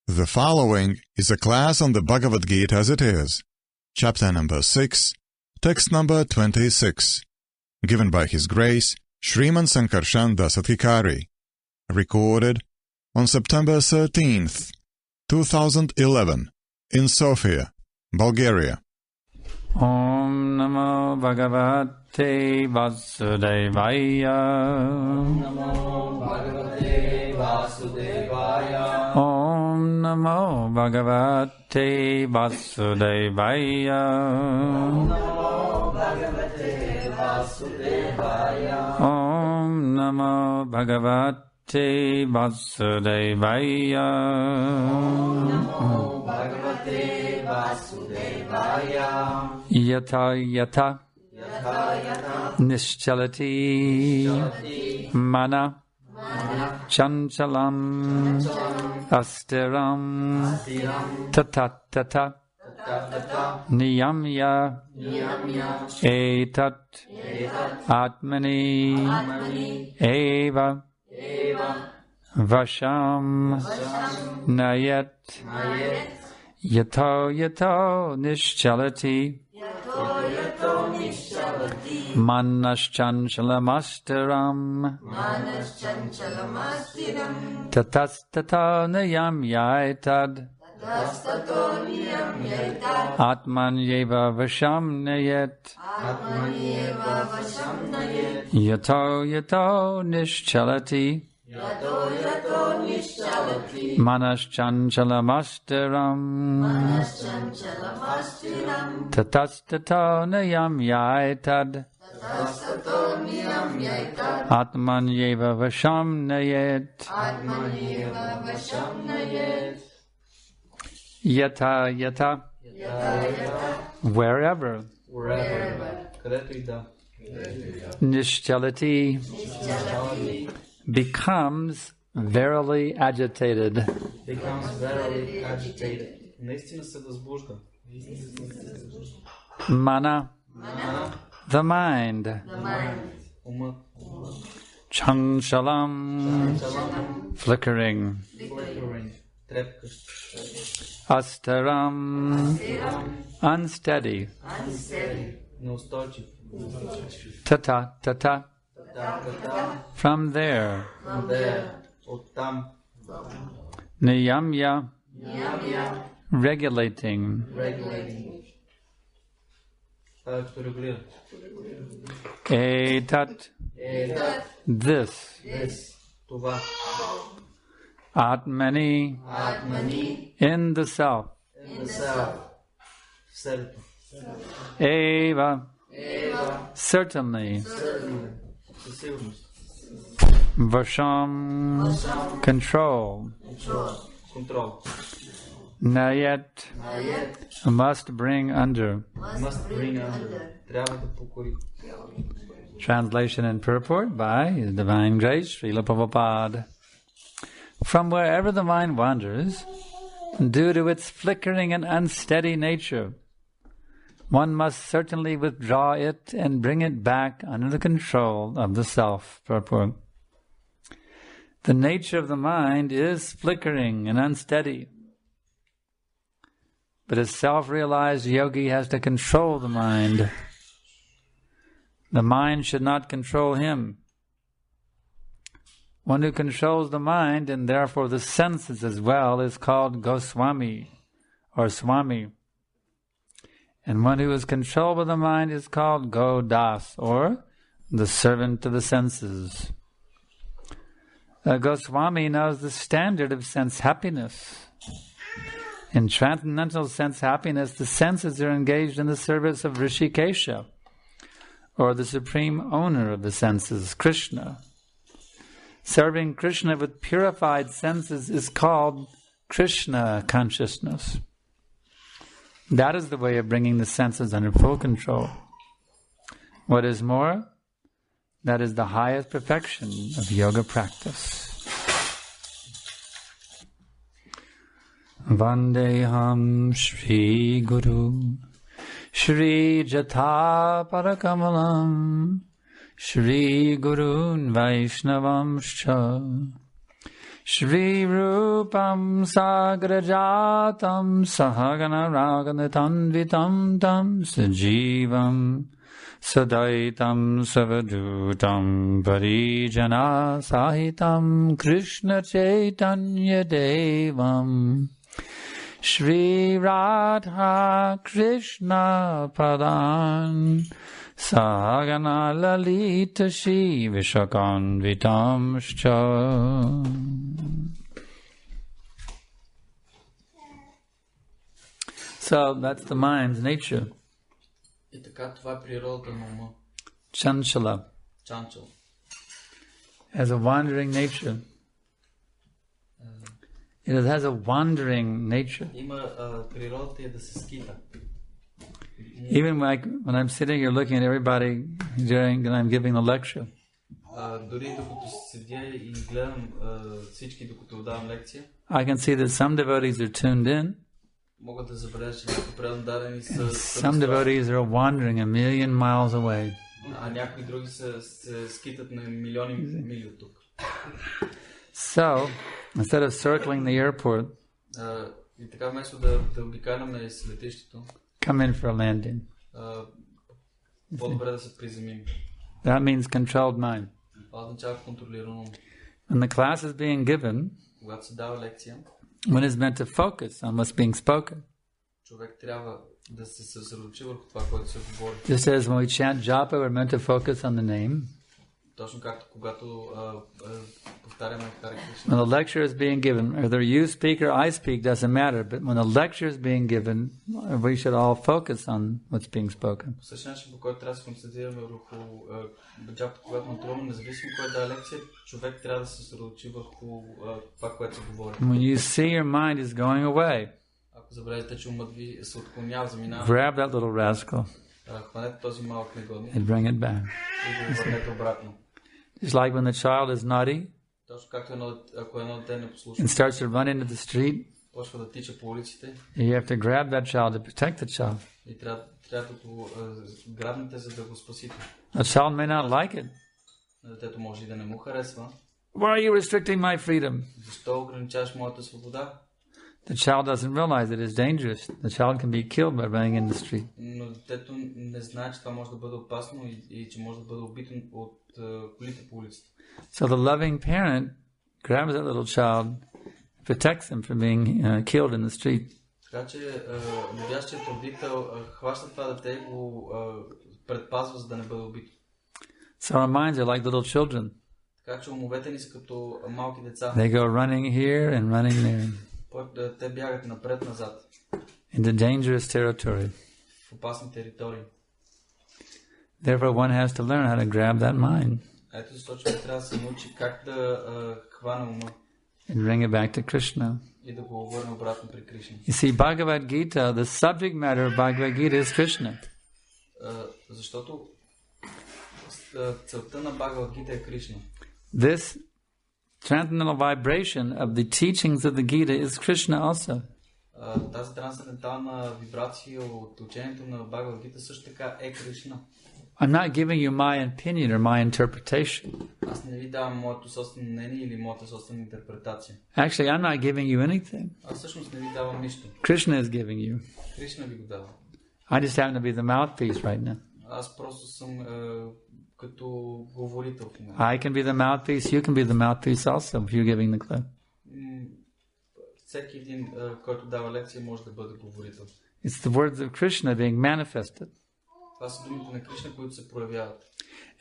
The following is a class on the Bhagavad Gita as it is, chapter number 6, text number 26, given by His Grace Sriman Sankarshan Das Adhikari, recorded on September 13th, 2011, in Sofia, Bulgaria. Om Namo Bhagavate Vasudevaya. Om Namo Bhagavate Vasudevaya. Om Namo Bhagavate Vasudevaya. Om Namo Bhagavate Vasudevaya. Om Namo Bhagavate Vasudevaya. Om Namo Bhagavate Vasudevaya. Yata yata Nischalati Mana Chanchalam Astiram Tatatata Niyamya Etat Atmani Eva Vasham Nayat Yato Yato Nischalati Manaschanchalamastaram Tatastata Nayamyaitad Atmanyeva Vasham Nayet Yato Yato Nischalati Manaschanchalamastaram Tatastata Nayamyaitad Atmanyeva Vasham Nayet Yata Yata Wherever Nischalati becomes verily agitated. Mana, the mind. Chanshalam, flickering. Astaram, unsteady. Tata, tata. From there. Niyamya, regulating. Etat, this. Atmani, in the self. Eva, certainly. Vasham, control. Nayat, must bring under. Translation and purport by His Divine Grace Srila Prabhupada. From wherever the mind wanders, due to its flickering and unsteady nature, one must certainly withdraw it and bring it back under the control of the self. Purport. The nature of the mind is flickering and unsteady. But a self-realized yogi has to control the mind. The mind should not control him. One who controls the mind, and therefore the senses as well, is called Goswami or Swami. And one who is controlled by the mind is called Godas, or the servant of the senses. A Goswami knows the standard of sense happiness. In transcendental sense happiness, the senses are engaged in the service of Rishikesha, or the supreme owner of the senses, Krishna. Serving Krishna with purified senses is called Krishna consciousness. That is the way of bringing the senses under full control. What is more, that is the highest perfection of yoga practice. Vandeham Shri Guru Shri Jata Parakamalam Shri Gurun Vaishnavamscha Shri Rupam Sagrajatam Sahagana Raganatanvitam Tam Sajivam Sadaitam Savadutam Parijana Sahitam Krishna Chaitanya Devam Shri Radha Krishna Pradan Sahagana Lalita Shri Vishakanvitam Shcha. So that's the mind's nature. И така, това е природата на ума. Chanchala. Чанчал. Has a wandering nature. It has a wandering nature. Има природата е да се скита. Even when I'm sitting here looking at everybody during and I'm giving the lecture, Дори докато седя и гледам всички докато давам лекция, I can see that some devotees are tuned in. Мога да забележа, че някои предандарени са Some devotees are wandering a million miles away. А някои други се скитат на милиони мили от тук. So, instead of circling the airport, и така вместо да обикаляме с летището, come in for a landing. По-добре да се приземим. That means controlled mind. Това означава контролирано. When the class is being given, Когато се дава лекция, one is meant to focus on what's being spoken. човек трябва да се съсредоточи върху това, което се говори. Just as when we chant japa, we're meant to focus on the name. Точно както когато повтаряме Харе Кришна. When the lecture is being given, whether you speak or I speak doesn't matter, but when the lecture is being given, we should all focus on what's being spoken. По същия начин, по който трябва да се концентрираме върху джапата, когато мантураме, независимо кой да е лекция, човек трябва да се съсредоточи върху това, което се говори. When you see your mind is going away, Ако забележите, че умът ви се отклонява, заминава, grab that little rascal хванете този малък негодник and bring it back. и го върнете обратно. Just like when the child is naughty Точно както ако едно дете не and послуша, starts to run into the street, почва да тича по улиците you have to grab that child to protect the child. и трябва да го грабнете, за да го спасите. The child may not like it. На детето може и да не му харесва. Why are you restricting my freedom? Защо ограничаваш моята свобода? The child doesn't realize it is dangerous. The child can be killed by running in the street. Но детето не знае, че това може да бъде опасно и че може да бъде убито от колите по улицата. So the loving parent grabs that little child, protects him from being killed in the street. Така че любящият родител хваща това дете и го предпазва, за да не бъде убито. So our minds are like little children. Така че умовете ни са като малки деца. They go running here and running there Те бягат напред-назад into dangerous territory. в опасни територии. Therefore, one has to learn how to grab that mind Ето защо човек трябва да се научи как да хване ума and bring it back to Krishna. и да го върне обратно при Кришна. You see, Bhagavad Gita, the subject matter of Bhagavad Gita is Krishna. Защото целта на Бхагавад Гита е Кришна. This transcendental vibration of the teachings of the Gita is Krishna also. Тази трансцендентална вибрация от учението на Бхагавад Гита също така е Кришна. I'm not giving you my opinion or my interpretation. Аз не ви давам моето собствено мнение или моята собствена интерпретация. Actually, I'm not giving you anything. Аз всъщност не ви давам нищо. Krishna is giving you. Кришна ви го дава. I just happen to be the mouthpiece right now. Аз просто съм като говорител в момента. I can be the mouthpiece, you can be the mouthpiece also if you're giving the clip. Всеки един, който дава лекция, може да бъде говорител. It's the words of Krishna being manifested. Това са думите на Кришна, които се проявяват.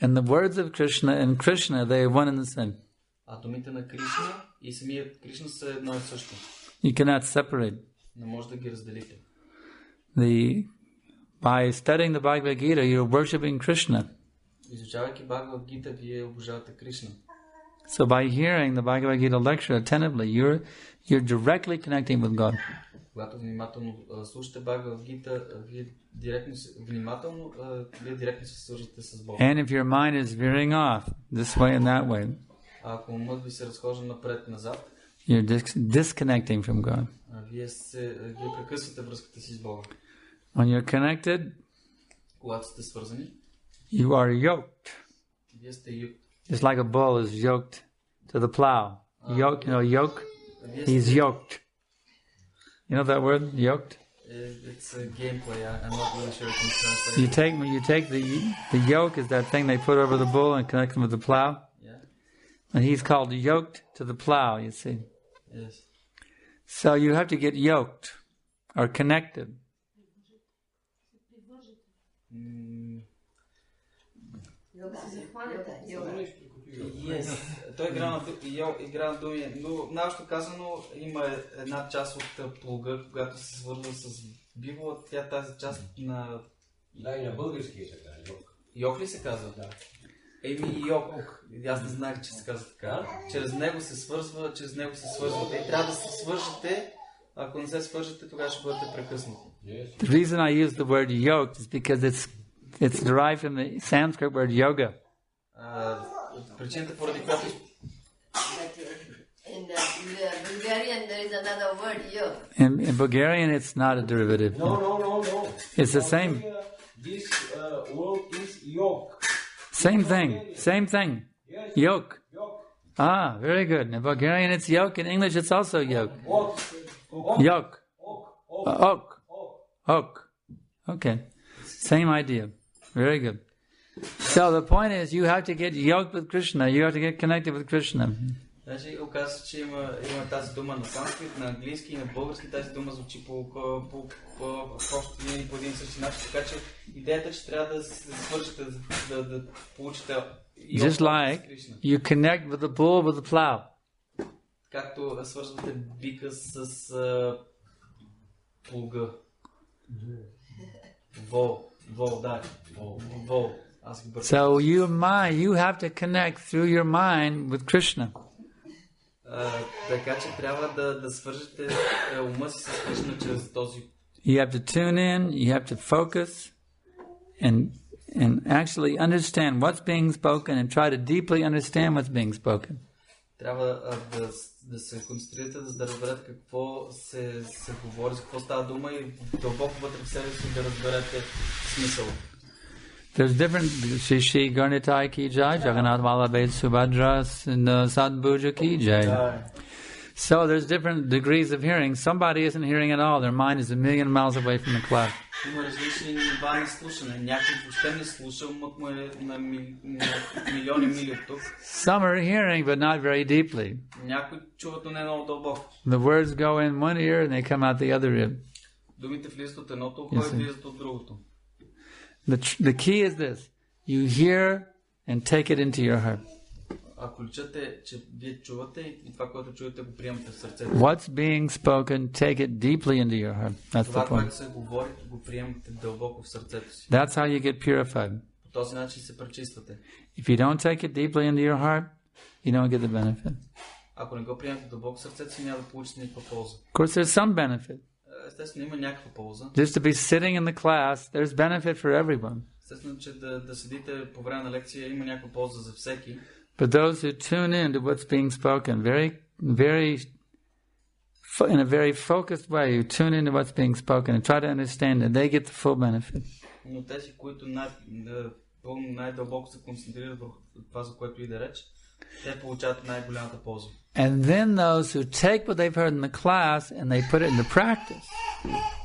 And the words of Krishna and Krishna, they are one and the same. А думите на Кришна и самият Кришна са едно и също. You cannot separate. Не може да ги разделите. By studying the Bhagavad Gita, you're worshipping Krishna. Изучавайки Бхагавад Гита, вие обожавате Кришна. So by hearing the Bhagavad Gita lecture attentively, you're directly connecting with God. Когато внимателно слушате Бхагавад Гита, вие директно се свързвате с Бога. And if your mind is veering off this way and that way, ако умът ви се разхожда напред-назад, you're disconnecting from God. Вие прекъсвате връзката си с Бога. When you're connected, когато сте свързани, you are yoked. Вие сте юкт. Just like a bull is yoked to the plow. Yoke, yoke. He's yoked. You know that word, yoked? It's a gameplay. I'm not really sure if it's translated. You take the yoke is that thing they put over the bull and connect him with the plow. Yeah. And he's called yoked to the plow, you see. Yes. So you have to get yoked or connected. Yes. Той игра на думи, но нашето казано има една част от плуга, когато се свързва с биво, тя тази част на... Да, и на български се казва. Йок ли се казва? Да. Йок. Аз не знаех, че се казва така. Чрез него се свързвате и трябва да се свържете. Ако не се свържете, тогава ще бъдете прекъснати. The reason I use the word yoked is because it's derived from the Sanskrit word yoga. Причината, поради която... In Bulgarian there is another word, yoke. In Bulgarian it's not a derivative. No. It's the same. This word is yoke. Same thing. Yes. Yoke. Ah, very good. In Bulgarian it's yoke. In English it's also yoke. Yoke. Ok. Okay. Same idea. Very good. So the point is you have to get yoked with Krishna. You have to get connected with Krishna. Значи оказва се, че има тази дума на санскрит, на английски и на български. Тази дума звучи по един и същи начин. Така че идеята е, че трябва да се свържете, да получите Just like you connect with the bull with the plow. Както свързвате бика с плуга. Вол. So you have to connect through your mind with Krishna. Така че трябва да свържете ума си с Кришна чрез този. You have to tune in, you have to focus and actually understand what's being spoken and try to deeply understand what's being spoken. Трябва да се концентрирате, за да разберете какво се говори, за какво става дума и дълбоко вътре в себе си да разберете смисъл. There's different Shri Garnitai ki jai, Jagannath Vallabhed Subhadra Sadbhuja ki jai. So there's different degrees of hearing. Somebody isn't hearing at all. Their mind is a million miles away from the class. Има различни нива на слушане. Някой въобще не слуша, умът му е на милиони мили от тук. Some are hearing, but not very deeply. Някой чуват, но не много дълбоко. The words go in one ear and they come out the other ear. Думите влизат от едното ухо и влизат от другото. The key is this. You hear and take it into your heart. Ако личате, че вие чувате и това, което чуете, го приемате в сърцето. What's being spoken, take it deeply into your heart. That's the Това, point. което се говори, го приемате дълбоко в сърцето си. That's how you get purified. По този начин се пречиствате. If you don't take it deeply into your heart, you don't get the benefit. Ако не го приемате дълбоко в сърцето си, няма да получите никаква полза. Of course, there's some benefit. Естествено, има някаква полза. Just to be sitting in the class, there's benefit for everyone. Естествено, че да седите по време на лекция има някаква полза за всеки. But those who tune in to what's being spoken, in a very focused way, you tune into what's being spoken and try to understand it, they get the full benefit. Но тези, които най-дълбоко се концентрират върху това, за което иде реч, те получават най-голямата полза. And then those who take what they've heard in the class and they put it into practice.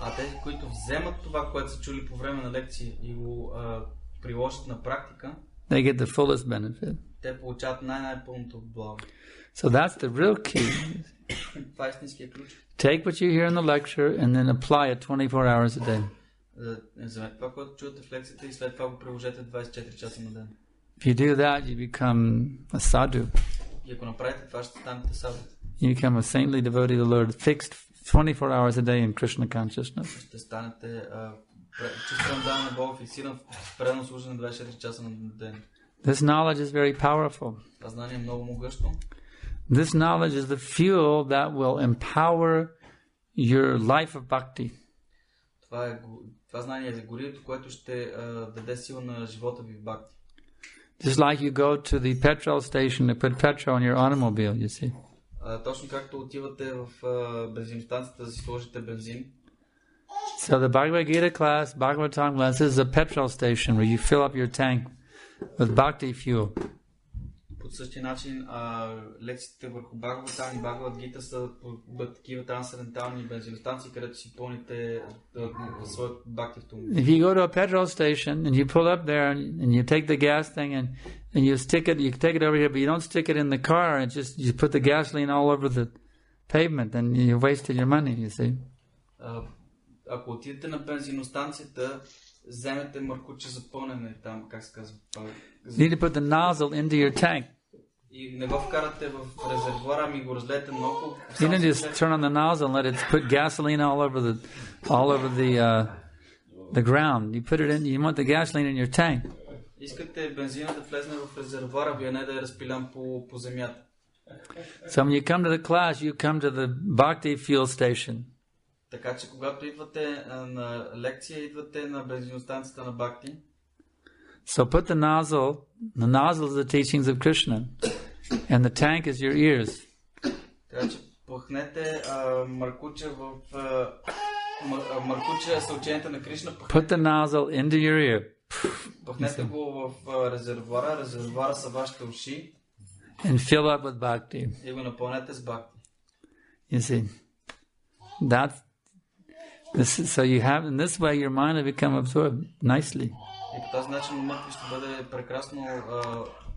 А тези, които вземат това, което са чули по време на лекция и го приложат на практика, they get the fullest benefit. Те получават най-пълното благо. So that's the real key. Това е истинския ключ. Take what you hear in the lecture and then apply it 24 hours a day. Вземете това, което чуете в лекцията и след това го приложете 24 часа на ден. If you do that, you become a sadhu. И ако направите това, ще станете саду. You become a saintly devotee to the Lord, fixed 24 hours a day in Krishna consciousness. Ще станете чистен дан на Бога, фиксиран в предано служене 24 часа на ден. This knowledge is very powerful. Това знание е много могъщо. This knowledge is the fuel that will empower your life of bhakti. Това знание е горивото, което ще даде сила на живота ви в бхакти. Just like you go to the petrol station to put petrol in your automobile, you see. Точно както отивате в бензиностанцията да си сложите бензин. So the Bhagavad Gita class, Bhagavatam class is a petrol station where you fill up your tank with bhakti fuel. По по същия начин лекциите върху Бхагаватам и Бхагават Гита са такива трансцендентални бензиностанции, където си пълните своят бхакти в това. If you go to a petrol station and you pull up there and you take the gas thing and you stick it, you take it over here, but you don't stick it in the car and just you put the gasoline all over the pavement and you wasted your money, you see. Ако отидете на бензиностанцията, вземете маркуче за пълнене там, как се казва? You need to put the nozzle into your tank. И не го вкарате в резервуара, ами го разлете много. You don't just turn on the nozzle and let it put gasoline all over the ground. You put it in. You want the gasoline in your tank. Искате бензина да влезне в резервуара, вие не да е разпилян по земята. So when you come to the class, you come to the Bhakti fuel station. Така че когато идвате на лекция, идвате на бензиностанцията на Бхакти. So put the nozzle is the teachings of Krishna, and the tank is your ears. Така че пъхнете маркуча в маркуча с учението на Кришна. Put the nozzle into your ear. Пъхнете го в резервуара са вашите уши. And fill up with bhakti. И го напълнете с бхакти. You see, so you have, in this way your mind will become absorbed nicely. И по този начин умът ви ще бъде прекрасно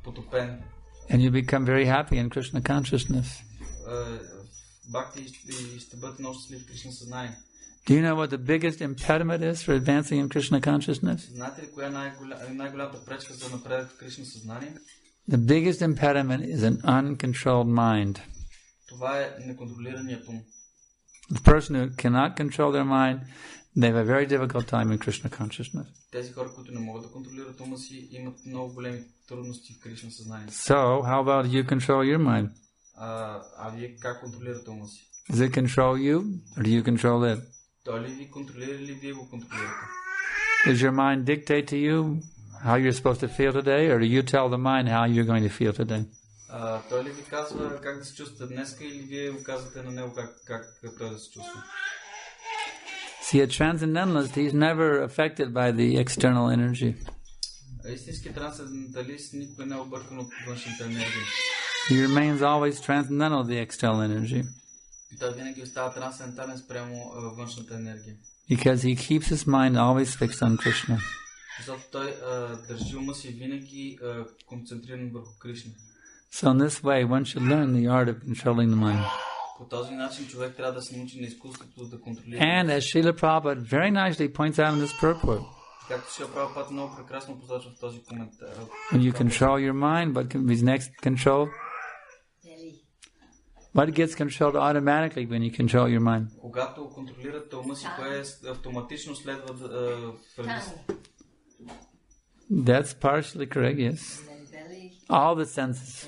потопен. And you become very happy in Krishna consciousness. Бхакти ще бъдете много щастливи в Кришна съзнание. Do you know what the biggest impediment is for advancing in Krishna consciousness? Знаете ли коя е най-голямата пречка за напредък в Кришна съзнание? The biggest impediment is an uncontrolled mind. Това е неконтролираният ум. The person who cannot control their mind, they have a very difficult time in Krishna consciousness. Тези хора, които не могат да контролират ума си, имат много големи трудности в Кришна съзнание. So, how about you control your mind? Вие как контролирате ума си? Does it control you, or do you control it? Той ли ви контролира или вие го контролирате? Does your mind dictate to you how you're supposed to feel today, or do you tell the mind how you're going to feel today? Той ли ви казва как да се чувствате днеска или вие го казвате на него как той да се чувства? See, a transcendentalist, he's never affected by the external energy. Истински трансценденталист никога не е объркан от външната енергия. He remains always transcendental, the external energy. Той винаги остава трансцендентален спрямо външната енергия. Because he keeps his mind always fixed on Krishna. Защото той държи ума си винаги концентриран върху Кришна. So in this way, one should learn the art of controlling the mind. По този начин човек трябва да се научи на изкуството да контролира. And as Srila Prabhupada very nicely points out in this purport, както Шрила Прабхупада много прекрасно посочва в този коментар. When you control your mind, what is next controlled? What gets controlled automatically when you control your mind? Когато контролирате ума си, кое автоматично следва That's partially correct, yes. All the senses.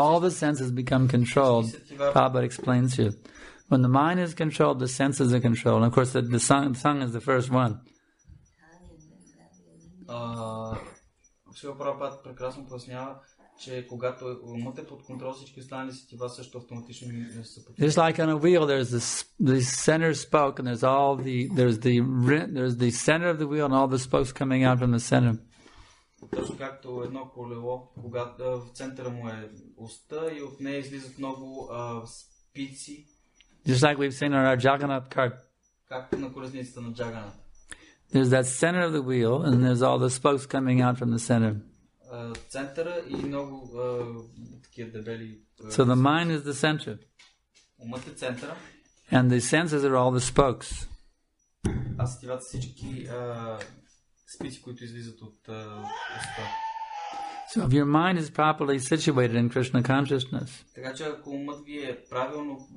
All the senses become controlled. Prabhupada explains here. When the mind is controlled, the senses are controlled. And of course, the tongue is the first one. Шрила Прабхупада прекрасно пояснява, че когато умът е под контрол, всички останали сетива също автоматично се подчиняват. Just like on a wheel, there's the center spoke, and there's the center of the wheel, and all the spokes coming out from the center. Точно както едно колело, когато в центъра му е уста и от нея излизат много спици. Just like we've seen on our Jagannath cart. Както на колесницата на Джаганат. There's that center of the wheel, and there's all the spokes coming out from the center. Центъра и много такива дебели. So the mind is the center. Умът е центъра. And the senses are all the spokes. А сетивата всички спици, които излизат от уста. So if your mind is properly situated in Krishna consciousness, така че ако умът ви е правилно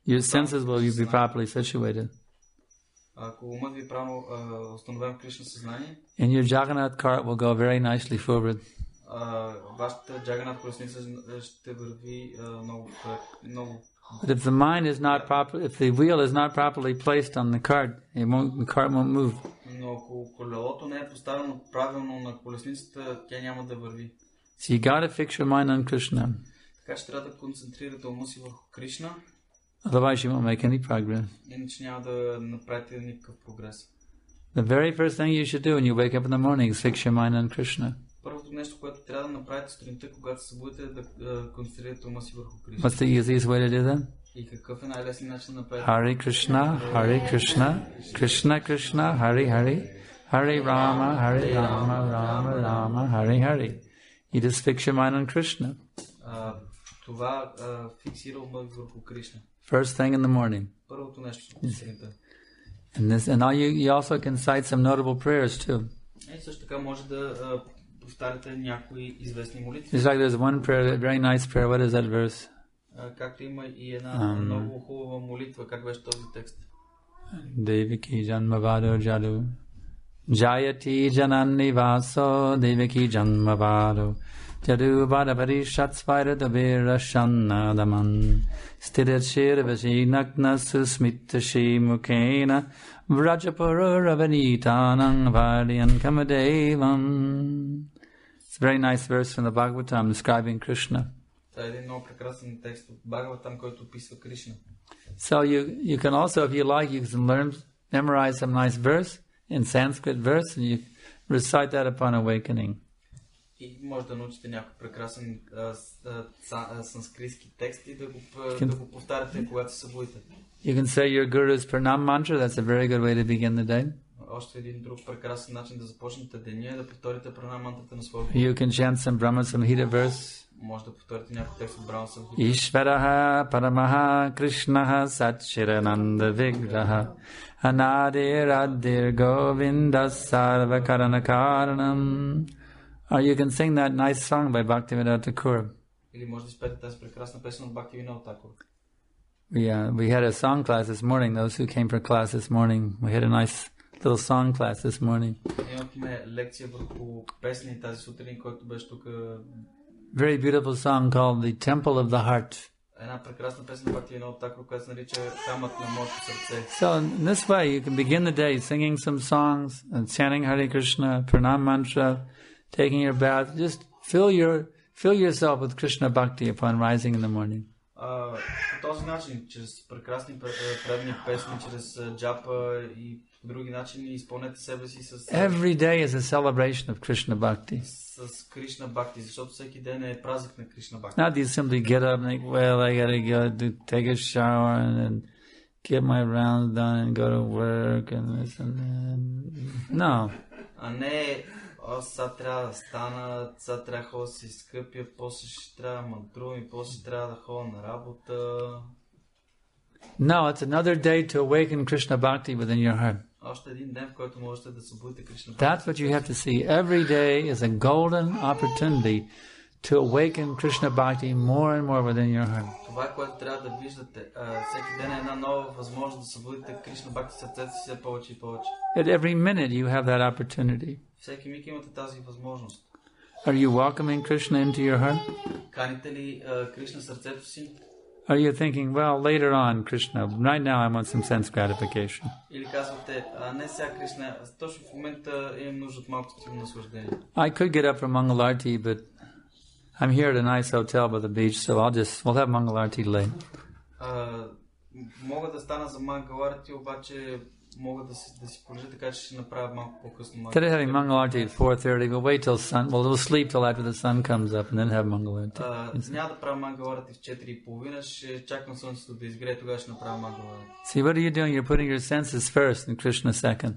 your senses will be properly situated. Ако умът ви е правилно установен в Кришна съзнание, and your Jagannath cart will go very nicely forward. Вашата Джаганат колесница ще върви много. But if the mind is not proper, if the wheel is not properly placed on the cart, the cart won't move. Но ако колелото не е поставено правилно на колесницата, тя няма да върви. So you got to fix your mind on Krishna. Така ще трябва да концентрирате ума си върху Кришна. Otherwise you won't make any progress. Иначе няма да направите никакъв прогрес. The very first thing you should do when you wake up in the morning is fix your mind on Krishna. Първото нещо, което трябва да направите сутринта, когато се събудите, е да концентрирате ума си върху Кришна. What's the easiest way to do that? И какъв е най-лесният начин да направите? Hare Krishna, Krishna Krishna, Hare Hare, Hare Rama, Rama Rama, Hare Hare. You just fix your mind on Krishna. Това фиксира ума върху Кришна. First thing in the morning. Първото нещо сутринта. And now you also can cite some notable prayers too. И също така може да повтаряте някои известни молитви. It's like there's one prayer, a very nice prayer. What is that verse? Както има и една много хубава молитва. Как беше този текст? Devaki Janmavado Jadu Jayati Jananivaso Devaki Janmavado Jadu Badavari Shatsvairata Virashannadaman Stirat Shiravashi Nakna Susmitashi Mukena Vrajapura Ravanitanang Valian Kamadevam. It's a very nice verse from the Bhagavatam describing Krishna. Това е един много прекрасен текст от Бхагаватам, който описва Кришна. So you can also, if you like, you can memorize some nice verse in Sanskrit verse, and you recite that upon awakening. И може да научите някой прекрасен санскритски текст и да го повтаряте, когато се събудите. You can say your Guru's pranam mantra. That's a very good way to begin the day. Още един друг прекрасен начин да започнете деня е да повторите пранам мантрата на своя. You can chant some Brahma Samhita verse. Може да повторите някой текст от Брахма Самхита. Ishvaraha paramaha krishnaha satchirananda vigraha anadir adir govindas sarva karana karanam. Or you can sing that nice song by Bhaktivinoda Thakur. Или може да изпеете тази прекрасна песен от Бхактивинода Такур. We had a song class this morning. Those who came for class this morning, we had a nice little song class this morning. Имахме лекция върху песни тази сутрин, който беше тук. Very beautiful song called The Temple of the Heart. Една прекрасна песен на Бхактивинода Такур, която се нарича Храмът на моето сърце. So in this way you can begin the day singing some songs and chanting Hare Krishna, Pranam mantra, taking your bath. Just fill yourself with Krishna bhakti upon rising in the morning. По този начин, чрез прекрасни предни песни, чрез джапа и по други начини, изпълнете себе си с... Every day is a celebration of Krishna bhakti. С Кришна бхакти, защото всеки ден е празник на Кришна бхакти. Not you simply get up and think, well, I gotta go take a shower and then get my rounds done and go to work and this and that. No. А не, сега трябва да стана, сега трябва да ходя да се изкъпя, после ще трябва да мантрувам и после ще трябва да ходя на работа. No, it's another day to awaken Krishna bhakti within your heart. Още един ден, в който можете да събудите Кришна бхакти. That's what you have to see. Every day is a golden opportunity to awaken Krishna bhakti more and more within your heart. Това, което трябва да виждате, всеки ден е една нова възможност да събудите Кришна бхакти в сърцето си все повече и повече. At every minute you have that opportunity. Всеки миг имате тази възможност. Are you welcoming Krishna into your heart? Каните ли Кришна в сърцето си? Are you thinking, well, later on, Krishna, right now I want some sense gratification? Или казвате, не сега Кришна, точно в момента имам нужда от малко стилно наслаждение. I could get up for Mangalarti, but I'm here at a nice hotel by the beach, so we'll have Mangalarti late. Мога да стана за Мангаларти, обаче мога да си полежа, така че ще направя малко по-късно. Today having Mangalarti at 4:30. We'll wait till we'll sleep till after the sun comes up and then have Mangalarti. Няма да правя Мангаларти в 4:30, ще чакам слънцето да изгрее, тогава ще направя Мангаларти. See, what are you doing? You're putting your senses first and Krishna second.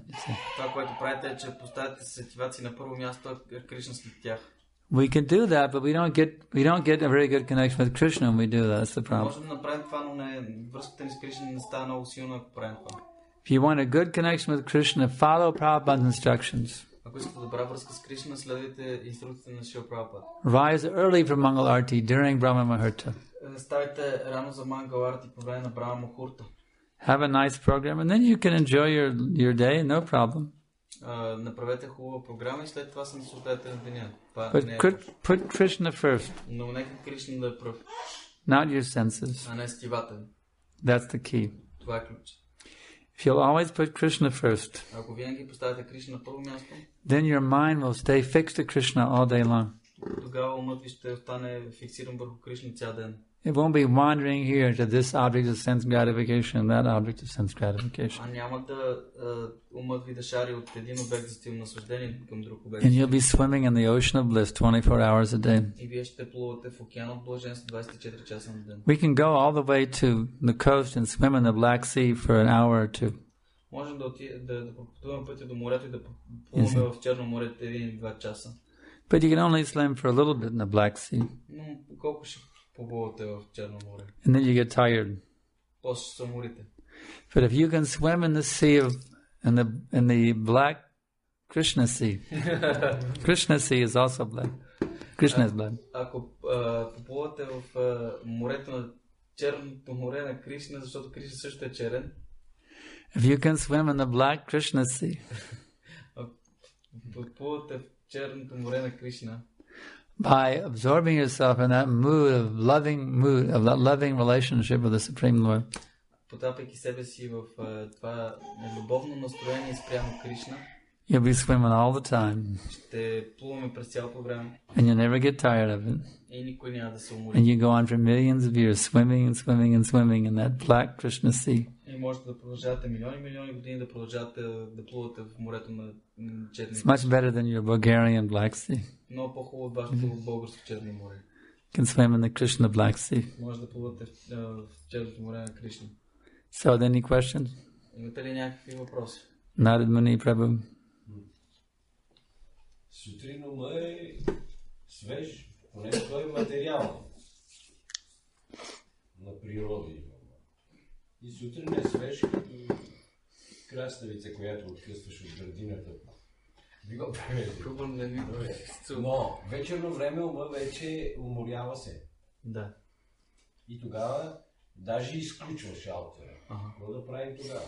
Това, което правите е, че поставяте сетивата си на първо място, а Кришна след тях. We can do that, but we don't get a very good connection with Krishna when we do that. That's the problem. Можем да направим това, но връзката ни с Кришна не става много силна, ако правим това. If you want a good connection with Krishna, follow Prabhupada's instructions. Ако искате добра връзка с Кришна, следвайте инструкциите на Шрила Прабхупада. Rise early for Mangal Arti during Brahma Muhurta. Ставайте рано за Мангал Арти по време на Брахма Мухурта. Have a nice program, and then you can enjoy your day, no problem. Направете хубава програма и след това се наслаждайте на деня. But put Krishna first. Но нека Кришна да е пръв. Not your senses. А не стивата. That's the key. Това е ключ. If you'll always put Krishna first, ако винаги поставите Кришна на първо място, then your mind will stay fixed to Krishna all day long. Тогава умът ви ще остане фиксиран върху Кришна цял ден. It won't be wandering here to this object of sense gratification and that object of sense gratification. А няма да умът ви да шари от един обект за стилно наслаждение към друг обект. And you'll be swimming in the ocean of bliss 24 hours a day. И вие ще плувате в океан от блаженство 24 часа на ден. We can go all the way to the coast and swim in the Black Sea for an hour or two. Можем да пътуваме пътя до морето и да плуваме в Черно море 1-2 часа. But you can only swim for a little bit in the Black Sea. Но колко ще поплувате в Черно море? And then you get tired. После ще се уморите. But if you can swim in the sea in the black Krishna Sea, Krishna Sea is also blood. Krishna's blood. Ако поплувате в морето на Черното море на Кришна, защото Кришна също е черен. If you can swim in the black Krishna Sea, поплувате в Черното море на Кришна. By absorbing yourself in that mood of that loving relationship with the Supreme Lord. Потапяйки себе си в това любовно настроение спрямо Кришна. You'll be swimming all the time. Ще плуваме през цялото време. And you never get tired of it. И никой няма да се умори. And you go on for millions of years swimming and swimming and swimming in that black Krishna Sea. И можете да продължавате милиони години да продължавате да плувате в морето на Черно. It's much better than your Bulgarian Black Sea. Много по-хубаво от вашето българско Черно море. You can swim in the Krishna Black Sea. Може да плувате в Черното море на Кришна. So, any questions? Имате ли някакви въпроси? Narad Muni Prabhu. Сутрин ума е свеж, поне той е материал на природа. И сутрин е свеж като краставица, която откъсваш от градината. Ви го правили. Но вечерно време ума вече уморява се. Да. И тогава даже изключваш аутера. Какво да правим тогава?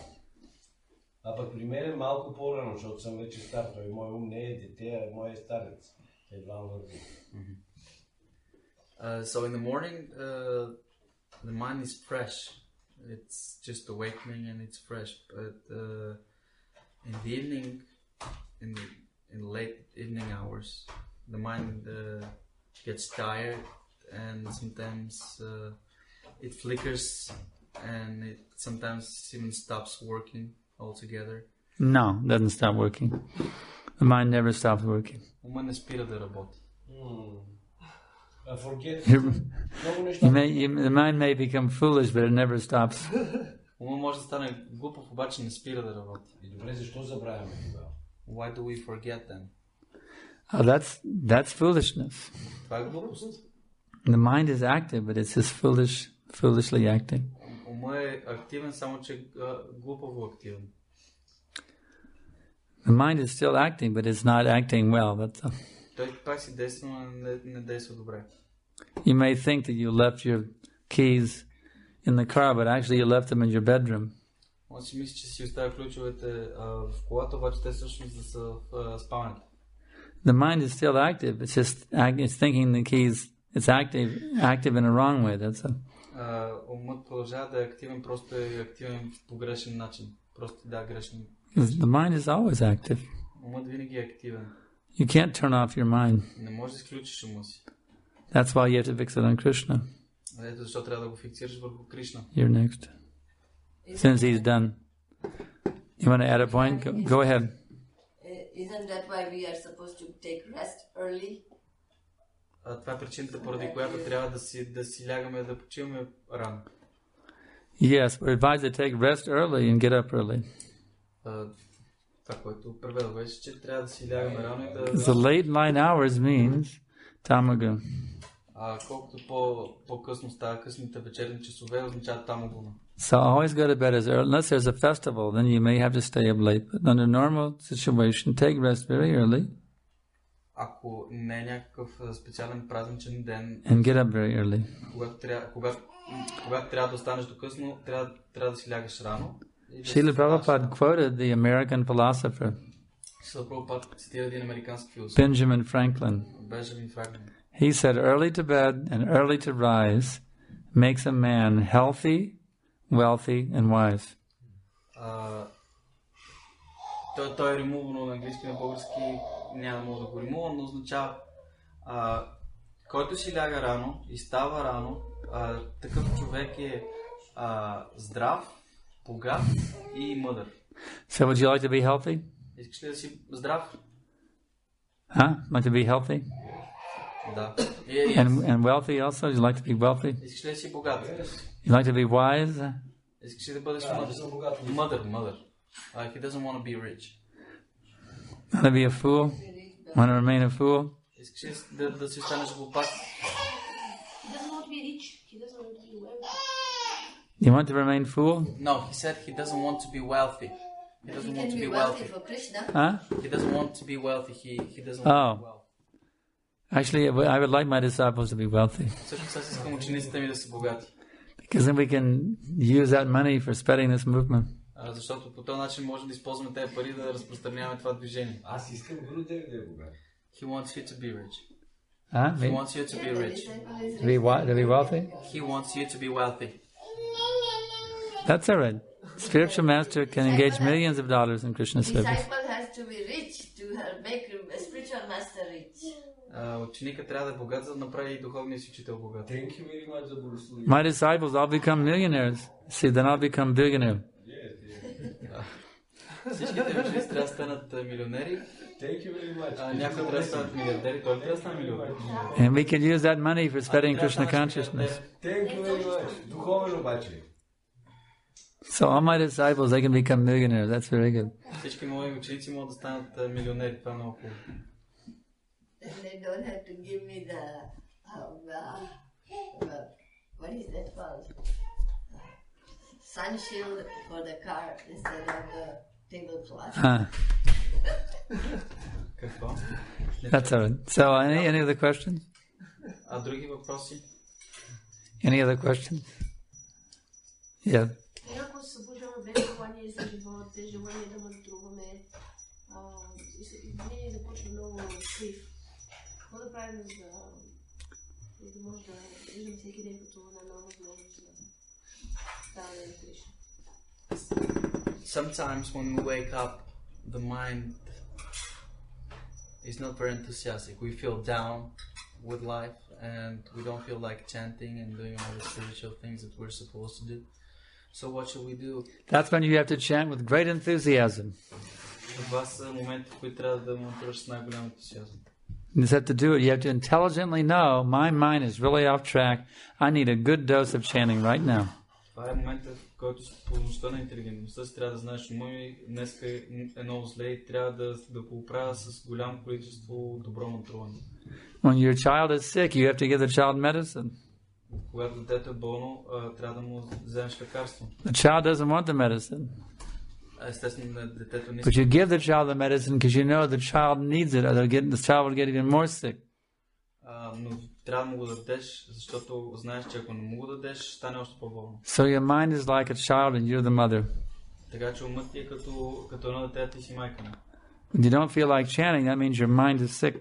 А пък при мен е малко по-рано, защото съм вече стар. Той мой ум не е дете, а мой е старец. Едва върви. So in the morning, the mind is fresh. It's just awakening and it's fresh. But in the evening, in late evening hours, the mind gets tired and sometimes it flickers and it sometimes even stops working altogether. No, it doesn't stop working. The mind never stops working. Ума не спира да работи. The mind may become foolish, but it never stops. Ума може да стане глупав, обаче не спира да работи. И добре, защо забравяме тогава? Why do we forget then? That's foolishness. Това е глупост. The mind is active, but it's just foolishly acting. Ума е активен, само че глупаво активен. The mind is still acting, but it's not acting well. That's all. Той пак си действа, но не действа добре. You may think that you left your keys in the car, but actually you left them in your bedroom. Може си мисли, че си оставя ключовете в колата, обаче те всъщност да са в спалнята. The mind is still active. It's just it's thinking the keys. It's active in a wrong way. That's all. Умът продължава да е активен, просто е активен по грешен начин. Просто да, грешен. The mind is always active. Умът винаги е активен. You can't turn off your mind. Не можеш да изключиш ума си. That's why you have to fix it on Krishna. Ето защо трябва да го фиксираш върху Кришна. You're next. Since he's done. You want to add a point? Go ahead. Isn't that why we are supposed to take rest early? Това е причината, поради която трябва да си лягаме, да почиваме рано. Yes, we're advised to take rest early and get up early. Това, което преведох беше, че трябва да си лягаме рано и да... The late night hours means tamagun. Колкото по-късно става, късните вечерни часове, означава тамагуна. So always go to bed as early. Unless there's a festival, then you may have to stay up late. But under normal situation, take rest very early. Ако не е някакъв специален празничен ден, and get up very early. Когато трябва да останеш до късно, трябва да си лягаш рано. Srila Prabhupada quoted the American philosopher Srila Prabhupada цитира един американски философ, Benjamin Franklin. He said, early to bed and early to rise makes a man healthy, wealthy, and wise. Той е римувано на английски, на български няма да мога да го римувам, но означава Който си ляга рано и става рано, такъв човек е здрав, богат и мъдър. So would you like to be healthy? Искаш ли да си здрав? Huh? Like to be healthy? Да. And wealthy also? You like to be wealthy? Искаш ли да си богат? You like to be wise? Искаш ли да бъдеш мъдър? Mother. He doesn't want to be rich. Want to be a fool? Want to remain a fool? Искаш ли да си станеш глупак? He doesn't want to be rich. He doesn't want to be wealthy. You want to remain fool? No, he said he doesn't want to be wealthy. He doesn't want to be wealthy for Krishna. Huh? He doesn't want to be wealthy. He doesn't want to be wealthy. Actually, I would like my disciples to be wealthy. Всъщност аз искам учениците ми да са богати. Because then we can use that money for spreading this movement. Защото по този начин можем да използваме тези пари да разпространяваме това движение. Аз искам Гурудев да е богат. He wants you to be rich. Huh? He wants you to be rich. To be what? To be wealthy? He wants you to be wealthy. That's all right. Spiritual master can engage millions of dollars in Krishna service. Disciple has to be rich to make a spiritual master rich. Ученика трябва да е богат, за да направи и духовния си учител богат. Thank you very much за благословение. My disciples all become millionaires. See, then I'll become billionaire. Всичките ученици трябва да станат милионери. Thank you very much. Някой трябва да станат милиардери, той трябва да стане милионер. And we can use that money for spreading Krishna consciousness. Thank you very much. Духовен обаче. So all my disciples, they can become millionaires. That's very good. Всички мои ученици могат да станат милионери. Това е много хубаво. They don't have to give me the what is that called? Sun shield for the car instead of the tablecloth. Какво? That's all right. So any other questions? А други въпроси? Any other questions? Yeah. Ако се събуждаме без желание за живот, без желание да мъдруваме, и започва много крив. Какво да правим, за да може да виждаме всеки ден като една нова възможност за ставане на Кришна? Sometimes when we wake up, the mind is not very enthusiastic. We feel down with life and we don't feel like chanting and doing all the spiritual things that we're supposed to do. So what should we do? That's when you have to chant with great enthusiasm. Това са моменти, в които трябва да монтираш с най-голям ентусиазъм. You just have to do it. You have to intelligently know my mind is really off track. I need a good dose of chanting right now. Това е моментът, в който с помощта на интелигентността си трябва да знаеш, мой днеска е много зле и трябва да го оправя с голямо количество добро мантруване. When your child is sick, you have to give the child medicine. Когато детето е болно, трябва да му вземеш лекарство. The child doesn't want the medicine. Естествено, детето не But you give the child the medicine because you know the child needs it, or the child will get even more sick. Но трябва да му го дадеш, защото знаеш, че ако не му го дадеш, ще стане още по-болно. So your mind is like a child and you're the mother. Така че умът ти е като едно дете, ти си майка му. When you don't feel like chanting, that means your mind is sick.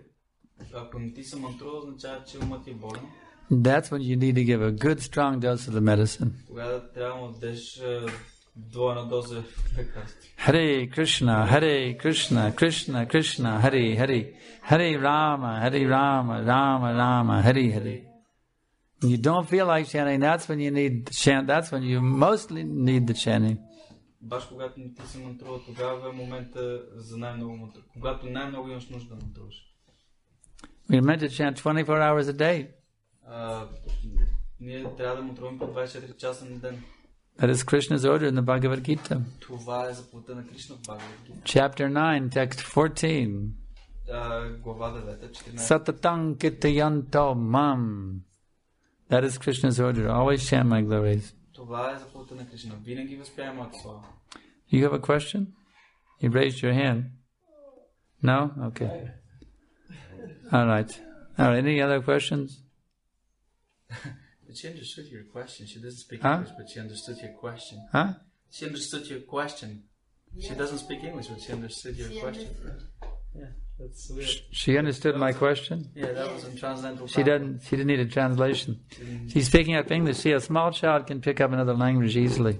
Ако не ти се мантрува, означава, че умът ти е болен. That's when you need to give a good strong dose of the medicine. Тогава трябва да му дадеш двойна доза лекарство. Hare Krishna, Hare Krishna, Krishna Krishna, Hare Hare, Hare Rama, Rama Rama, Hare Hare. When you don't feel like chanting, that's when you need the chant. That's when you mostly need the chanting. Баш когато не ти се мантрува, тогава е момента за най-много мантрува. Когато най-много имаш нужда да мантруваш. We're meant to chant 24 hours a day. Ние трябва да мантруваме по 24 часа на ден. That is Krishna's order in the Bhagavad Gita. Това е заповедта на Кришна в Бхагавад Гита. Chapter 9, text 14. Глава 9, 14. Satatang kitayanto mam. That is Krishna's order. Always chant my glories. Това е заповедта на Кришна. Винаги възпява моята слава. You have a question? You raised your hand. No? Okay. All right. Any other questions? But she understood your question. She doesn't speak Huh? English, but she understood your question. Huh? She understood your question. She doesn't speak English, but she understood your question. Yeah, that's weird. She understood my question? Yeah, that was in transcendental She didn't need a translation. She's picking up English. See, a small child can pick up another language easily.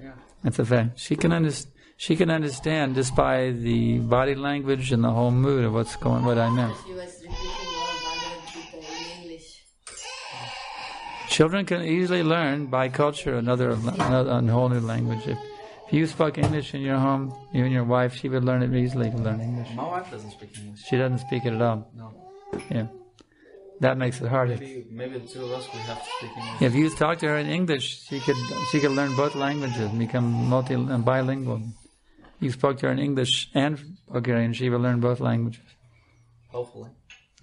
Yeah. That's a fact. She can understand just by the body language and the whole mood of what I meant. She was repeating all Bhagavad Gita in English. Children can easily learn by culture another whole new language. If you spoke English in your home, you and your wife, she would learn it easily to learn English. My wife doesn't speak English. She doesn't speak it at all. No. Yeah. That makes it harder. Maybe the two of us, we have to speak English. If you talk to her in English, she could learn both languages and become bilingual. You spoke to her in English and Bulgarian, she will learn both languages. Hopefully.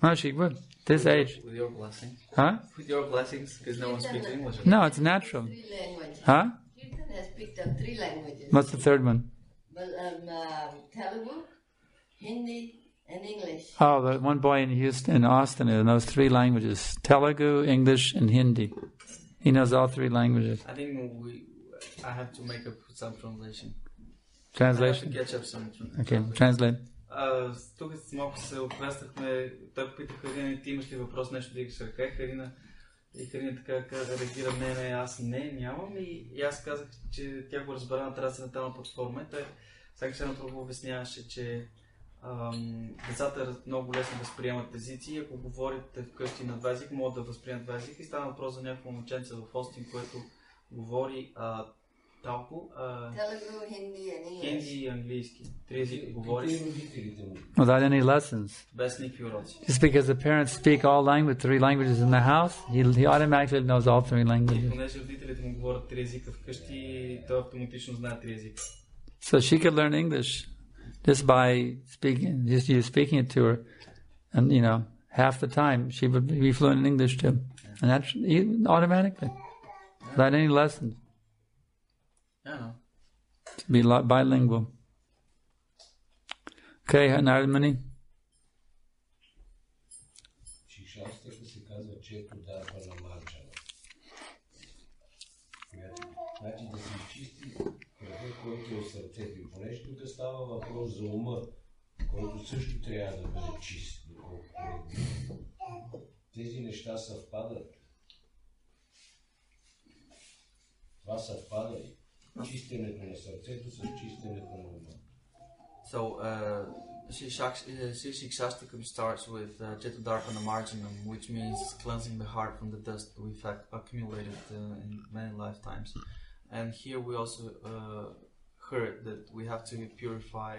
Oh, she would. This age. With your blessings. Huh? With your blessings, because no one speaks English. No, it's natural. 3 languages. Huh? Kirtan has picked up 3 languages. What's the third one? Well, Telugu, Hindi, and English. Oh, the one boy in Austin knows 3 languages: Telugu, English, and Hindi. He knows all 3 languages. I think I have to make up some translation. Translation? I have to catch up some translation. Okay, translate. Тук малко се отплеснахме. Той попита Карина, ти имаш ли въпрос, нещо да играш ръка? И Карина така реагира, не, аз нямам. И аз казах, че тя го разбра на трансцендентална платформа. Той Санкаршан първо обясняваше, че децата много лесно възприемат езици и ако говорите вкъщи на 2 езика, могат да възприемат 2 езика. И стана въпрос за някакво момченце в Остин, което говори Талко, Telugu, Hindi, and English. Хинди и английски. 3 езика говори. Without any lessons. Без никакви уроци. Just because the parents speak all 3 languages in the house, he automatically knows all 3 И languages. понеже родителите му говорят 3 езика вкъщи, той автоматично знае 3 езика. So she could learn English just by you speaking it to her, and half the time she would be fluent in English too, and that's automatically, without any lessons. Yeah, no. To be bilingual. Okay, Narmani. Шикшастата се казва чето дарба на марджана. Значи да се изчисти кръга, който е в сърцето. И понеже тук става въпрос за ума, който също трябва да бъде чист, доколкото тези неща съвпадат. Това съвпада и чистенето на сърцето с чистенето на ума. So, Shikshashtakam starts with Chetudharpana Marjanam, which means cleansing the heart from the dust we've accumulated in many lifetimes. And here we also heard that we have to purify,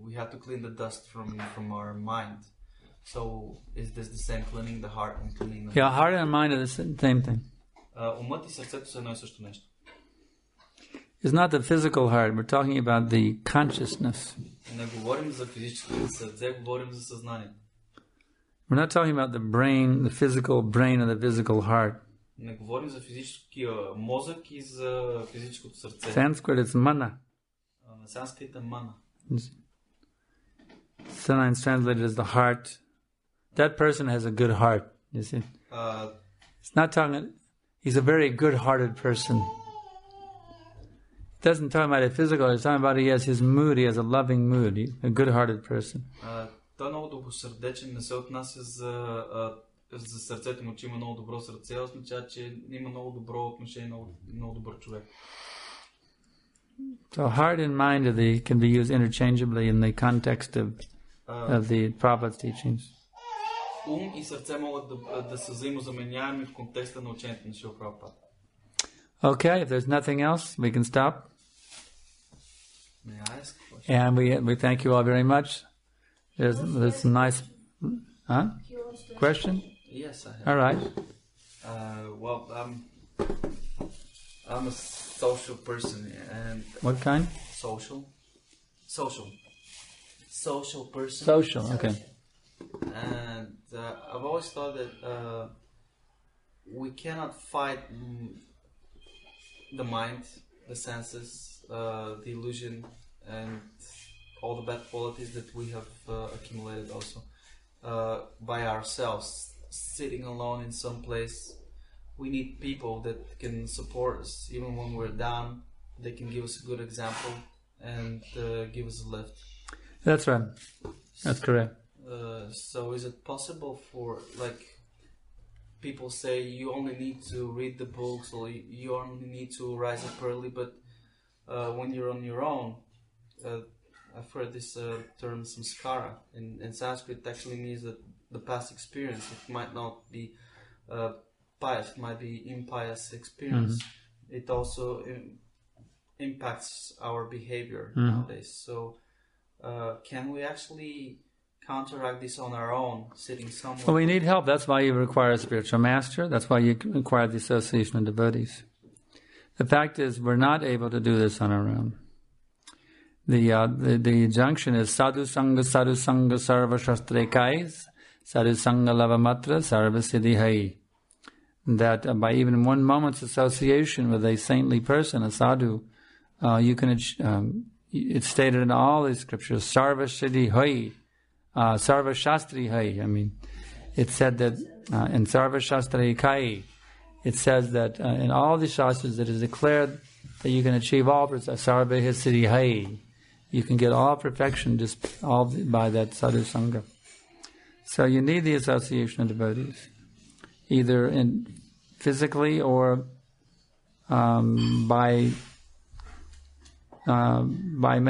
we have to clean the dust from our mind. So, is this the same, cleaning the heart and cleaning the mind? Yeah, heart and mind are the same thing. Умът и сърцето са едно и също нещо. It's not the physical heart, we're talking about the consciousness. Не говорим за физическото сърце, говорим за съзнанието. We're not talking about the brain, the physical brain or the physical heart. Не говорим за физическия мозък и за физическото сърце. Sanskrit it's mana. На санскрит е мана. Sometimes translated as the heart. That person has a good heart, you see. It's not talking, he's a very good-hearted person. It doesn't talk about it physical, it's talking about he has his mood, he has a loving mood, he's a good-hearted person. Той е много добросърдечен, не се отнася за сърцето му, че има много добро сърце, означава, че има много добро отношение, много добър човек. So heart and mind can be used interchangeably in the context of the Prabhupada's teachings. Ум и сърце могат да са взаимозаменяеми в контекста на учението на Шрила Прабхупада. Okay, if there's nothing else, we can stop. May I ask a question? And we thank you all very much. There's a nice question? Yes, I have. All right. Well, I'm a social person, and What kind? social person. Social, okay. And I've always thought that we cannot fight the mind, the senses, the illusion, and all the bad qualities that we have accumulated also by ourselves. Sitting alone in some place, we need people that can support us even when we're down. They can give us a good example and give us a lift. That's right. That's correct. So is it possible for, like, people say you only need to read the books or you only need to rise up early, but when you're on your own, I've heard this term samskara. In Sanskrit, it actually means that the past experience, it might not be pious, it might be impious experience. It also impacts our behavior nowadays. So can we actually counteract this on our own, sitting somewhere? Well, we need help. That's why you require a spiritual master. That's why you require the association of devotees. The fact is, we're not able to do this on our own. The injunction is sadhu sangha sarva shastrekais, sadhu sangha lavamatra sarva siddhihai. That by even one moment's association with a saintly person, a sadhu, you can. It's stated in all these scriptures, sarva siddhihai, sarva shastrihai. I mean, it said that in sarva shastrikai, it says that in all the shastras it is declared that you can achieve all sarva siddhihai. You can get all perfection just by that sadhu sangha. So you need the association of devotees, either physically or by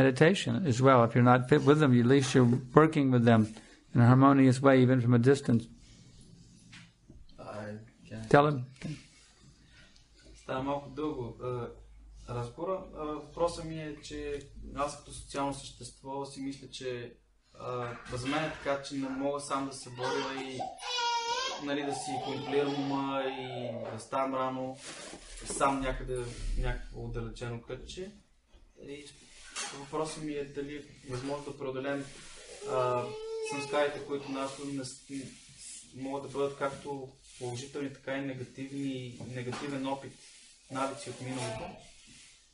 meditation as well. If you're not fit with them, at least you're working with them in a harmonious way, even from a distance. Tell him. Става малко дълго разговора. Въпросът ми е, че аз като социално същество си мисля, че за мен е така, че не мога сам да се боря и да си контролирам ума и да ставам рано сам някъде в някакво отдалечено кътче. И въпросът ми е дали е възможно да преодолем самскарите, които нашето могат да бъдат както положителни, така и негативен опит, навици от миналото.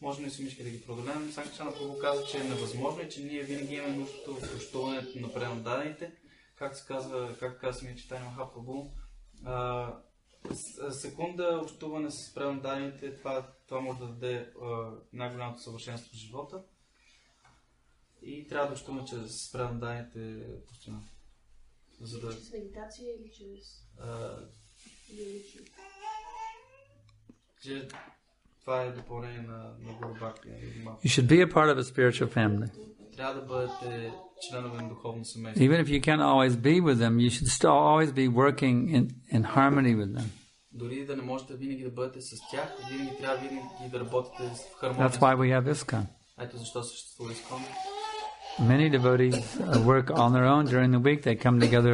Може ли си да ги преодолем? Санкаршан първо каза, че е невъзможно и че ние винаги имаме нуждата от общуването на преднададените. Както каза самия читание Махапрабху, секунда общуване с преднададените, това може да даде най-голямото съвършенство в живота. И трябва да общуваме с преднададените постоянно. Чрез медитация или чрез... Това е допълнение на Гуру Бхакти. You should be a part of a spiritual family. Трябва да бъдете членове на духовно семейство. Even if you can't always be with them, you should still always be working in harmony with them. Дори да не можете винаги да бъдете с тях, винаги трябва да работите в хармония. That's why we have ISKCON. Ето защо съществува ISKCON. Many devotees work on their own during the week. They come together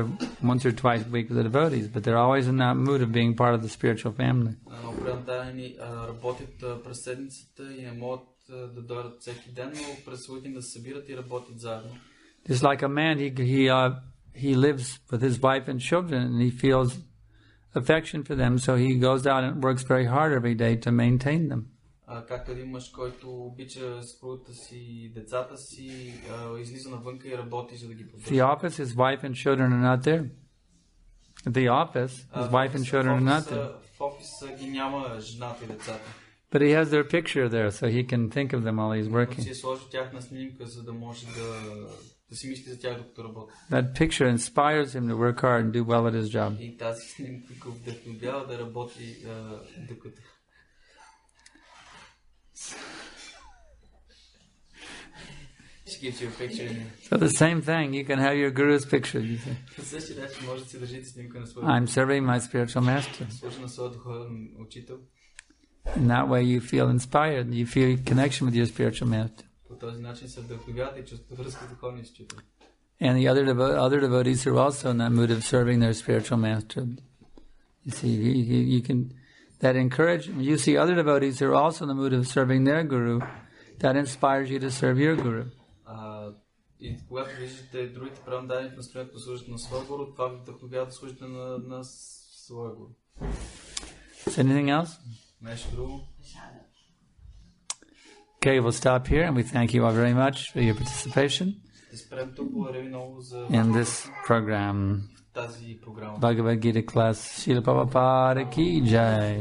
once or twice a week with the devotees, but they're always in that mood of being part of the spiritual family. Работят през седмицата и не могат да дойдат всеки ден, но през уикенд да се събират и работят заедно. Just like a man, he lives with his wife and children, and he feels affection for them, so he goes out and works very hard every day to maintain them. Както един мъж, който обича съпругата си и децата си, излиза навънка и работи, за да ги поддържа. The office, his wife and children are not there. The office, his wife and children are not there. В офиса ги няма жената и децата. But he has their picture there, so he can think of them while he's working. Си е сложил тяхна снимка, за да може да си мисли за тях, докато работи. That picture inspires him to work hard and do well at his job. И тази снимка го вдъхновява да работи докато. She gives you a picture. So the same thing, you can have your guru's picture. You say, I'm serving my spiritual master. In that way you feel inspired, you feel connection with your spiritual master. And the other devotees who are also in that mood of serving their spiritual master. You see, you can... That encouragement, you see other devotees who are also in the mood of serving their guru, that inspires you to serve your guru. И когато виждате другите преданни в настроението да служат на своя гуру, това ви вдъхновява да служите на своя гуру. Anything else? Нещо друго? Okay, we'll stop here and we thank you all very much for your participation in this program. Bhagavad Gita class. Srila Prabhupada ki jai.